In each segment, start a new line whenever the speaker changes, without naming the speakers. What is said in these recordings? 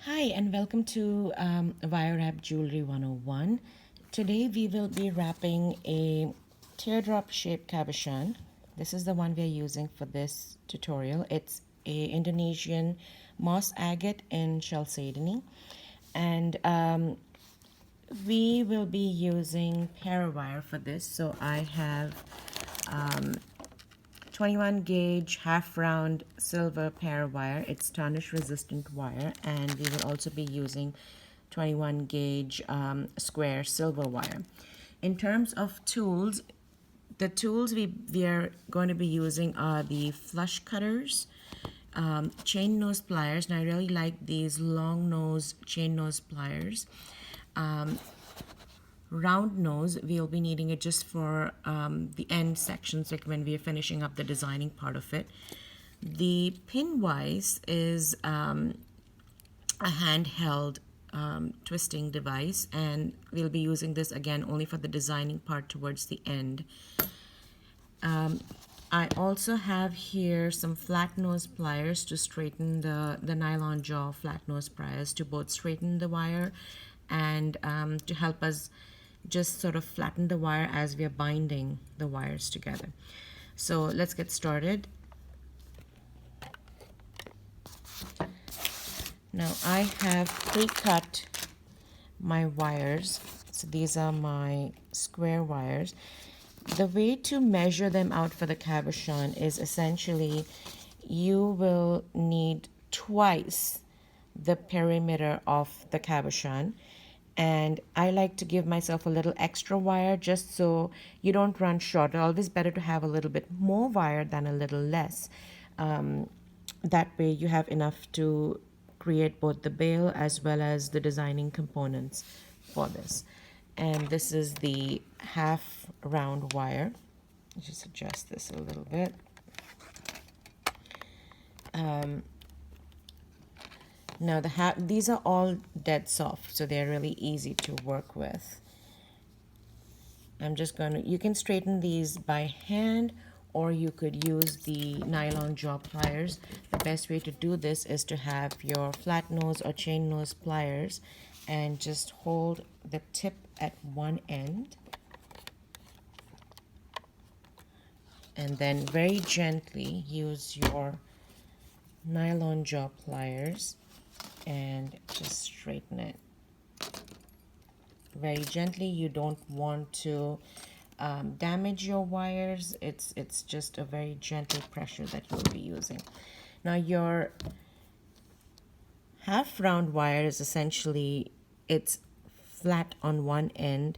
Hi, and welcome to Wire Wrap Jewelry 101. Today we will be wrapping a teardrop shaped cabochon. This is the one we are using for this tutorial. It's a Indonesian moss agate in chalcedony, and we will be using parawire for this. So I have 21 gauge half round silver parawire. It's tarnish resistant wire, and we will also be using 21 gauge square silver wire. In terms of tools, the tools we are going to be using are the flush cutters, chain nose pliers, and I really like these long nose chain nose pliers. Round nose, we'll be needing it just for the end sections, like when we are finishing up the designing part of it. The pin vise is a handheld twisting device, and we'll be using this again only for the designing part towards the end. I also have here some flat nose pliers to straighten the nylon jaw flat nose pliers to both straighten the wire and to help us just sort of flatten the wire as we are binding the wires together. So let's get started. Now I have pre-cut my wires. So these are my square wires. The way to measure them out for the cabochon is essentially you will need twice the perimeter of the cabochon, and I like to give myself a little extra wire just so you don't run short. It's always better to have a little bit more wire than a little less. That way you have enough to create both the bail as well as the designing components for this. And this is the half round wire. Just adjust this a little bit. Now these are all dead soft, so they're really easy to work with. I'm just going to, you can straighten these by hand, or you could use the nylon jaw pliers. The best way to do this is to have your flat nose or chain nose pliers and just hold the tip at one end, and then very gently use your nylon jaw pliers and just straighten it very gently. You don't want to damage your wires. It's just a very gentle pressure that you'll be using. Now your half round wire is essentially, it's flat on one end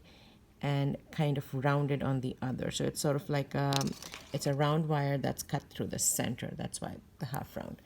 and kind of rounded on the other. So it's sort of like it's a round wire that's cut through the center. That's why the half round.